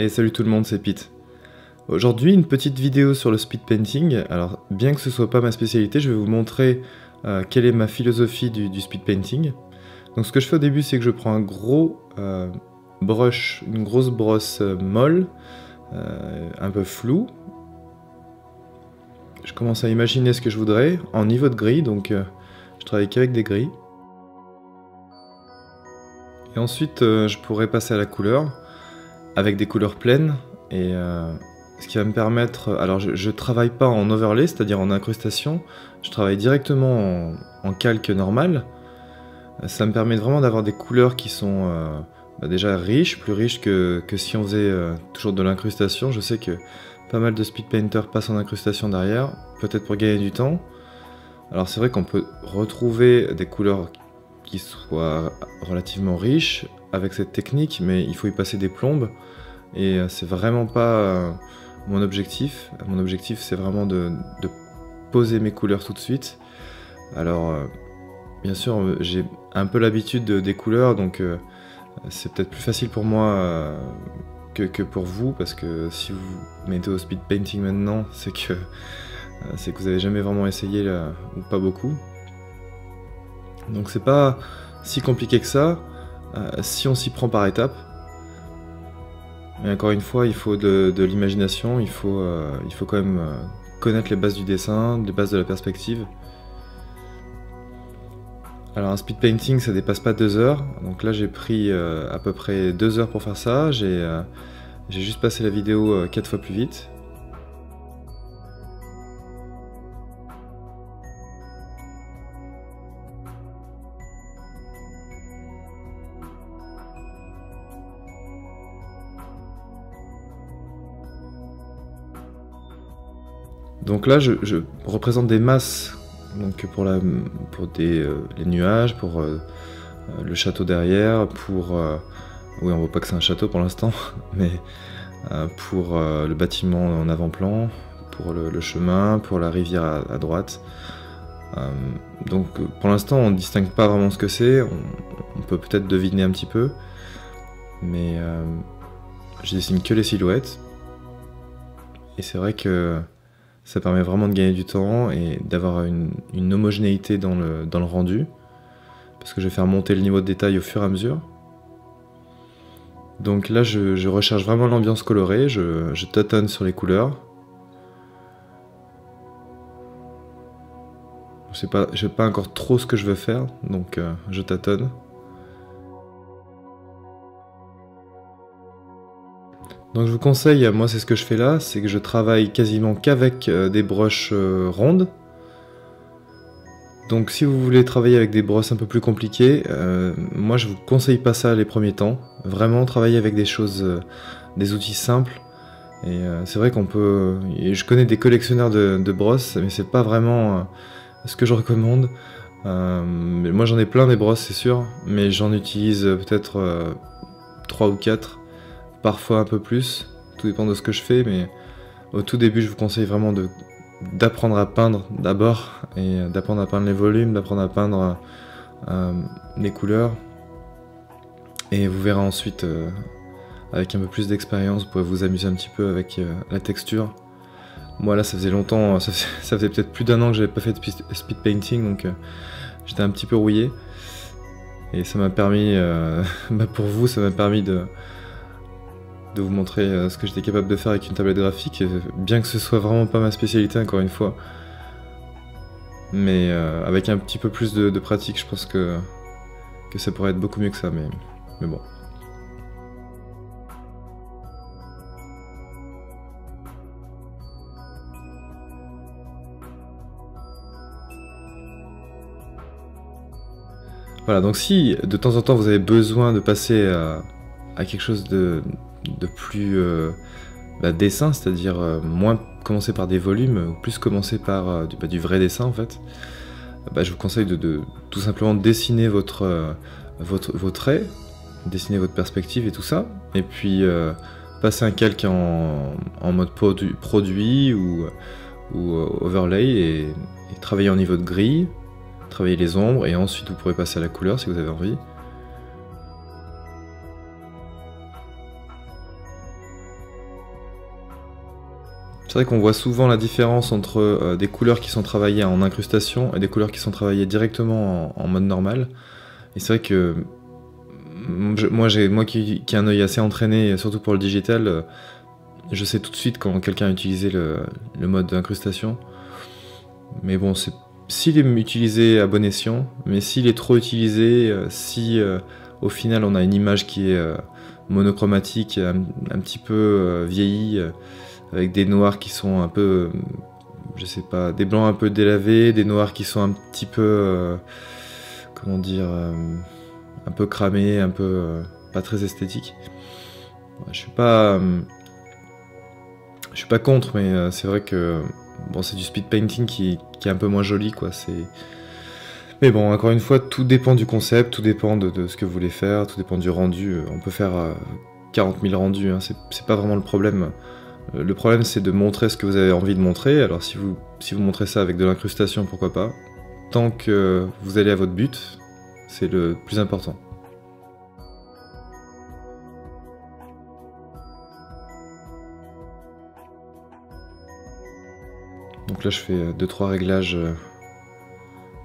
Et salut tout le monde, c'est Pete. Aujourd'hui, une petite vidéo sur le speed painting. Alors, bien que ce soit pas ma spécialité, je vais vous montrer quelle est ma philosophie du speed painting. Donc, ce que je fais au début, c'est que je prends un gros brush, une grosse brosse molle, un peu floue. Je commence à imaginer ce que je voudrais en niveau de gris, donc je travaille qu'avec des gris. Et ensuite, je pourrais passer à la couleur avec des couleurs pleines, et ce qui va me permettre... Alors, je travaille pas en overlay, c'est-à-dire en incrustation, je travaille directement en calque normal. Ça me permet vraiment d'avoir des couleurs qui sont déjà riches, plus riches que si on faisait toujours de l'incrustation. Je sais que pas mal de speed painters passent en incrustation derrière, peut-être pour gagner du temps. Alors c'est vrai qu'on peut retrouver des couleurs qui soient relativement riches avec cette technique, mais il faut y passer des plombes, et c'est vraiment pas mon objectif. Mon objectif, c'est vraiment de poser mes couleurs tout de suite. Alors bien sûr, j'ai un peu l'habitude des couleurs, donc c'est peut-être plus facile pour moi que pour vous, parce que si vous mettez au speed painting maintenant, c'est que vous n'avez jamais vraiment essayé là, ou pas beaucoup. Donc c'est pas si compliqué que ça, si on s'y prend par étapes. Mais encore une fois, il faut de l'imagination, il faut quand même connaître les bases du dessin, les bases de la perspective. Alors un speed painting, ça dépasse pas 2 heures, donc là j'ai pris à peu près 2 heures pour faire ça. J'ai juste passé la vidéo 4 fois plus vite. Donc là, je représente des masses, donc pour les nuages, pour le château derrière, pour... oui, on voit pas que c'est un château pour l'instant, mais pour le bâtiment en avant-plan, pour le chemin, pour la rivière à droite. Donc pour l'instant, on ne distingue pas vraiment ce que c'est, on peut peut-être deviner un petit peu, mais je dessine que les silhouettes, et c'est vrai que ça permet vraiment de gagner du temps et d'avoir une homogénéité dans le rendu, parce que je vais faire monter le niveau de détail au fur et à mesure. Donc là, je recherche vraiment l'ambiance colorée, je tâtonne sur les couleurs. Je sais pas encore trop ce que je veux faire, donc je tâtonne. Donc je vous conseille, moi c'est ce que je fais là, c'est que je travaille quasiment qu'avec des brushes rondes. Donc si vous voulez travailler avec des brosses un peu plus compliquées, moi je vous conseille pas ça les premiers temps. Vraiment travailler avec des choses, des outils simples. Et c'est vrai qu'on peut... Et je connais des collectionneurs de brosses, mais c'est pas vraiment ce que je recommande. Moi j'en ai plein des brosses, c'est sûr, mais j'en utilise peut-être 3 ou 4. Parfois un peu plus, tout dépend de ce que je fais, mais au tout début je vous conseille vraiment d'apprendre à peindre d'abord, et d'apprendre à peindre les volumes, d'apprendre à peindre les couleurs, et vous verrez ensuite, avec un peu plus d'expérience, vous pourrez vous amuser un petit peu avec la texture. Moi là ça faisait longtemps, ça faisait peut-être plus d'1 an que j'avais pas fait de speed painting, donc j'étais un petit peu rouillé, et ça m'a permis, pour vous, ça m'a permis de vous montrer ce que j'étais capable de faire avec une tablette graphique, bien que ce soit vraiment pas ma spécialité encore une fois. Mais avec un petit peu plus de pratique, je pense que ça pourrait être beaucoup mieux que ça, mais bon. Voilà, donc si de temps en temps vous avez besoin de passer à quelque chose de plus dessin, c'est-à-dire moins commencer par des volumes, ou plus commencer par du vrai dessin en fait, je vous conseille de tout simplement dessiner vos traits, dessiner votre perspective et tout ça, et puis passer un calque en mode produit ou overlay, et travailler en niveau de gris, travailler les ombres, et ensuite vous pourrez passer à la couleur si vous avez envie. C'est vrai qu'on voit souvent la différence entre des couleurs qui sont travaillées en incrustation et des couleurs qui sont travaillées directement en mode normal. Et c'est vrai que moi qui ai un œil assez entraîné, surtout pour le digital, je sais tout de suite quand quelqu'un a utilisé le mode d'incrustation. Mais bon, s'il est utilisé à bon escient, mais s'il est trop utilisé, si au final on a une image qui est monochromatique, un petit peu vieillie, avec des noirs qui sont un peu, je sais pas, des blancs un peu délavés, des noirs qui sont un petit peu, comment dire, un peu cramés, un peu pas très esthétiques. Je suis pas contre, mais c'est vrai que bon, c'est du speed painting qui est un peu moins joli, quoi. Mais bon, encore une fois, tout dépend du concept, tout dépend de ce que vous voulez faire, tout dépend du rendu. On peut faire 40 000 rendus, hein, c'est pas vraiment le problème. Le problème, c'est de montrer ce que vous avez envie de montrer. Alors si vous montrez ça avec de l'incrustation, pourquoi pas. Tant que vous allez à votre but, c'est le plus important. Donc là, je fais 2-3 réglages.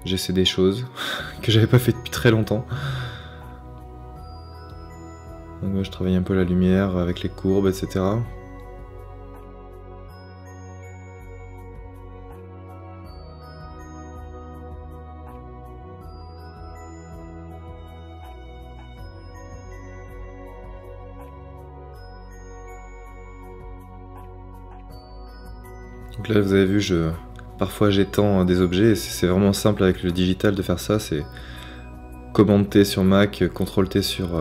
J'essaie des choses que j'avais pas fait depuis très longtemps. Donc moi, je travaille un peu la lumière avec les courbes, etc. Donc là, vous avez vu, parfois j'étends des objets, et c'est vraiment simple avec le digital de faire ça, c'est Commande T sur Mac, CTRL T sur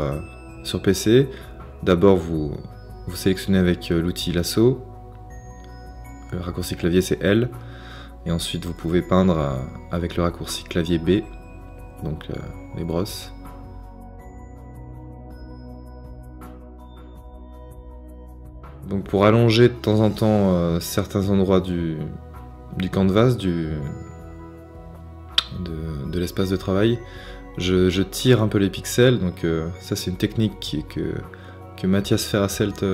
PC. D'abord, vous sélectionnez avec l'outil lasso, le raccourci clavier c'est L, et ensuite vous pouvez peindre avec le raccourci clavier B, donc les brosses. Donc pour allonger de temps en temps certains endroits du canvas, de l'espace de travail, je tire un peu les pixels. Donc ça c'est une technique que Mathias Ferracelt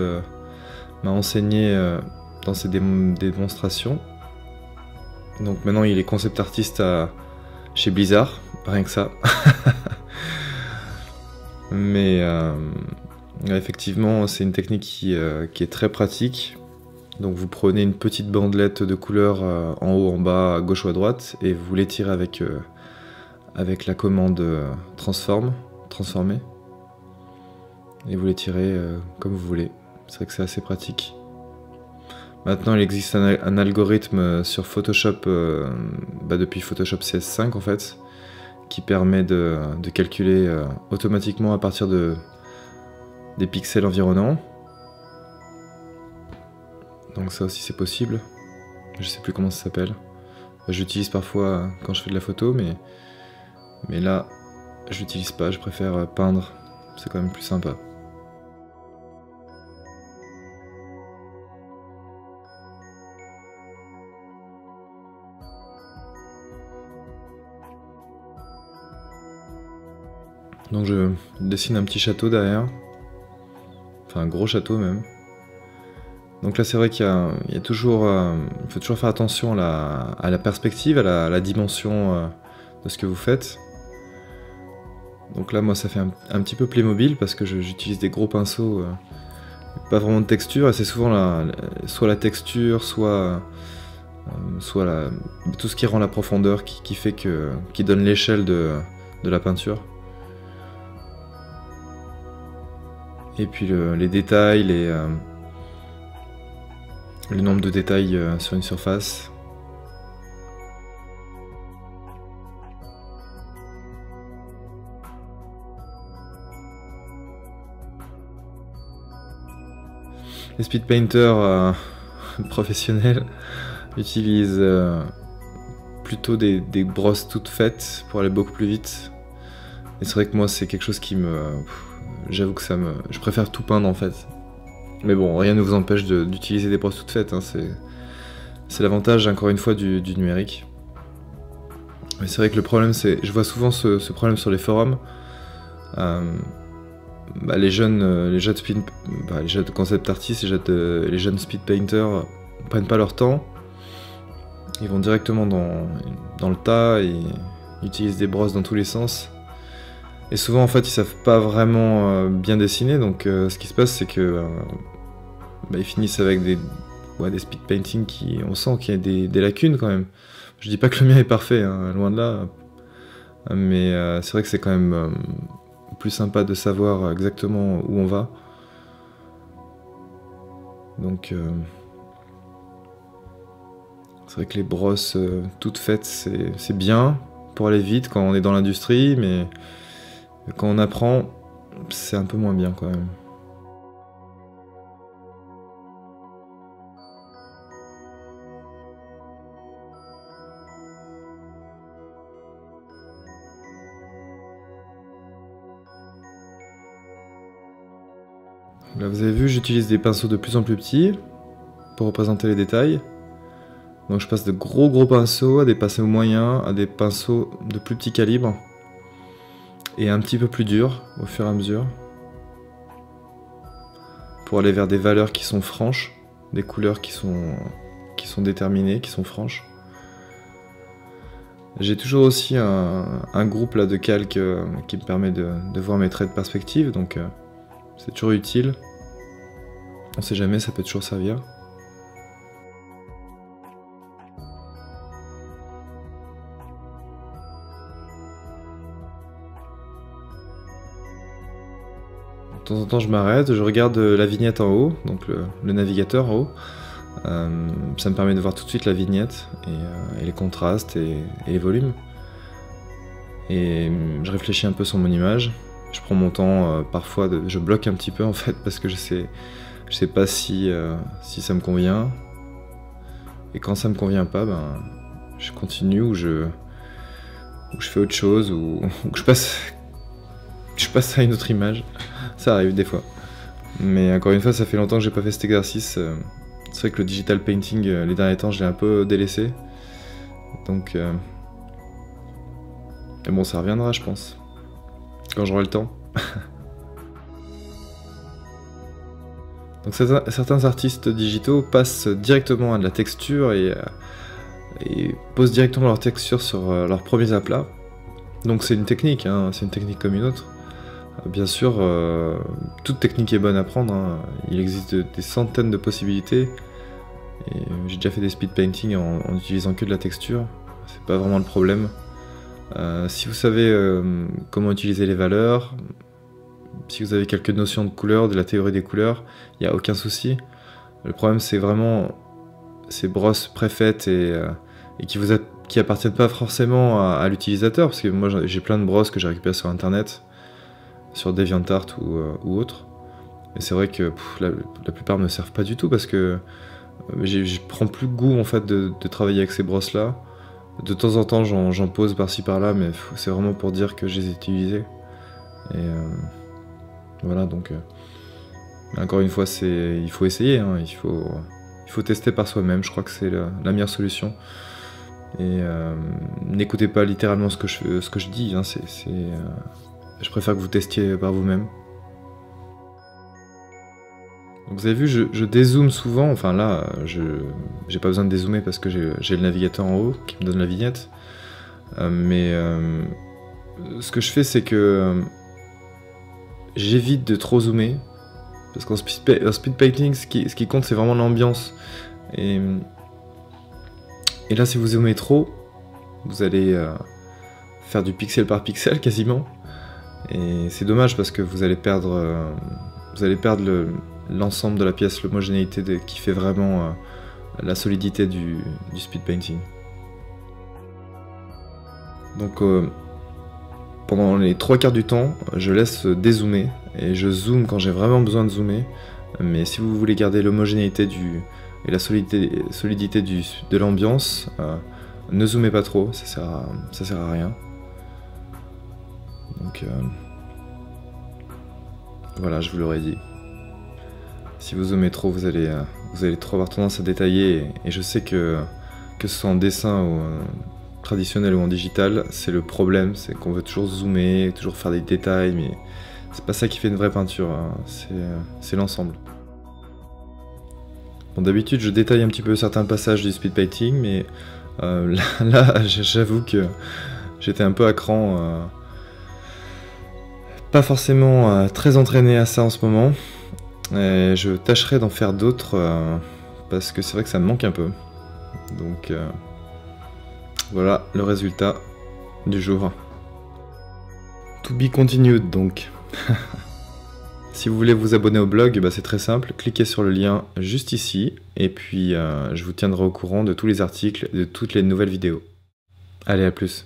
m'a enseigné dans ses démonstrations. Donc maintenant il est concept artiste chez Blizzard, rien que ça. Mais effectivement, c'est une technique qui est très pratique. Donc vous prenez une petite bandelette de couleur en haut, en bas, à gauche ou à droite, et vous l'étirez avec la commande transformer. Et vous l'étirez comme vous voulez. C'est vrai que c'est assez pratique. Maintenant, il existe un algorithme sur Photoshop, depuis Photoshop CS5 en fait, qui permet de calculer automatiquement à partir des pixels environnants. Donc ça aussi c'est possible. Je sais plus comment ça s'appelle. J'utilise parfois quand je fais de la photo, mais là je l'utilise pas, je préfère peindre. C'est quand même plus sympa. Donc je dessine un petit château derrière. Enfin un gros château même. Donc là c'est vrai qu'il y a toujours, il faut toujours faire attention à la perspective, à la dimension de ce que vous faites. Donc là moi ça fait un petit peu Playmobil parce que j'utilise des gros pinceaux, pas vraiment de texture, et c'est souvent soit la texture, soit tout ce qui rend la profondeur qui donne l'échelle de la peinture. Et puis les détails, le nombre de détails sur une surface. Les speed painters professionnels utilisent plutôt des brosses toutes faites pour aller beaucoup plus vite. Et c'est vrai que moi c'est quelque chose qui j'avoue que je préfère tout peindre en fait. Mais bon, rien ne vous empêche d'utiliser des brosses toutes faites, hein. C'est l'avantage, encore une fois, du numérique. Mais c'est vrai que le problème, je vois souvent ce problème sur les forums. Les jeunes concept artistes, les jeunes speed painters prennent pas leur temps. Ils vont directement dans le tas et utilisent des brosses dans tous les sens. Et souvent en fait ils savent pas vraiment bien dessiner, donc ce qui se passe c'est que ils finissent avec des speed painting qui, on sent qu'il y a des lacunes quand même. Je dis pas que le mien est parfait, hein, loin de là, mais c'est vrai que c'est quand même plus sympa de savoir exactement où on va. Donc c'est vrai que les brosses toutes faites c'est bien pour aller vite quand on est dans l'industrie, mais quand on apprend c'est un peu moins bien quand même. Là vous avez vu, j'utilise des pinceaux de plus en plus petits pour représenter les détails. Donc je passe de gros pinceaux à des pinceaux moyens, à des pinceaux de plus petit calibre et un petit peu plus durs au fur et à mesure pour aller vers des valeurs qui sont franches, des couleurs qui sont déterminées, qui sont franches. J'ai toujours aussi un groupe là de calque qui me permet de voir mes traits de perspective, donc c'est toujours utile. On sait jamais, ça peut toujours servir. De temps en temps je m'arrête, je regarde la vignette en haut, donc le navigateur en haut. Ça me permet de voir tout de suite la vignette et les contrastes et les volumes. Et je réfléchis un peu sur mon image. Je prends mon temps, parfois je bloque un petit peu en fait parce que je sais pas si ça me convient. Et quand ça me convient pas, je continue ou je fais autre chose ou que je passe à une autre image. Ça arrive des fois. Mais encore une fois, ça fait longtemps que j'ai pas fait cet exercice. C'est vrai que le digital painting, les derniers temps, je l'ai un peu délaissé. Donc, mais bon, ça reviendra, je pense. Quand j'aurai le temps. Donc certains artistes digitaux passent directement à de la texture et posent directement leur texture sur leurs premiers aplats. Donc c'est une technique, hein, c'est une technique comme une autre. Bien sûr, toute technique est bonne à prendre, hein. Il existe des centaines de possibilités. Et j'ai déjà fait des speed painting en utilisant que de la texture. C'est pas vraiment le problème. Si vous savez comment utiliser les valeurs, si vous avez quelques notions de couleur, de la théorie des couleurs, il n'y a aucun souci. Le problème c'est vraiment ces brosses préfaites et qui appartiennent pas forcément à l'utilisateur, parce que moi j'ai plein de brosses que j'ai récupérées sur internet, sur DeviantArt ou autre. Et c'est vrai que la plupart ne me servent pas du tout parce que je prends plus goût en fait de travailler avec ces brosses là. De temps en temps j'en pose par-ci par-là, mais c'est vraiment pour dire que je les ai utilisées. Et voilà, donc encore une fois il faut essayer, hein, il faut tester par soi-même, je crois que c'est la meilleure solution. Et n'écoutez pas littéralement ce que je dis, hein, je préfère que vous testiez par vous-même. Donc vous avez vu, je dézoome souvent, enfin là, j'ai pas besoin de dézoomer parce que j'ai le navigateur en haut qui me donne la vignette. Mais ce que je fais, c'est que j'évite de trop zoomer. Parce qu'en speed painting, ce qui compte, c'est vraiment l'ambiance. Et là, si vous zoomez trop, vous allez faire du pixel par pixel quasiment. Et c'est dommage parce que vous allez perdre l'ensemble de la pièce, l'homogénéité qui fait vraiment la solidité du speed painting. Donc pendant les 3/4 du temps, je laisse dézoomer et je zoome quand j'ai vraiment besoin de zoomer. Mais si vous voulez garder l'homogénéité et la solidité de l'ambiance, ne zoomez pas trop, ça sert à rien. Donc voilà, je vous l'aurais dit. Si vous zoomez trop, vous allez trop avoir tendance à détailler. Et je sais que ce soit en dessin ou traditionnel ou en digital, c'est le problème, c'est qu'on veut toujours zoomer, toujours faire des détails, mais c'est pas ça qui fait une vraie peinture, hein. C'est l'ensemble. Bon, d'habitude, je détaille un petit peu certains passages du speed painting, mais là, j'avoue que j'étais un peu à cran. Pas forcément très entraîné à ça en ce moment. Et je tâcherai d'en faire d'autres parce que c'est vrai que ça me manque un peu. Donc voilà le résultat du jour. To be continued donc. Si vous voulez vous abonner au blog, bah, c'est très simple, cliquez sur le lien juste ici et puis je vous tiendrai au courant de tous les articles et de toutes les nouvelles vidéos. Allez, à plus.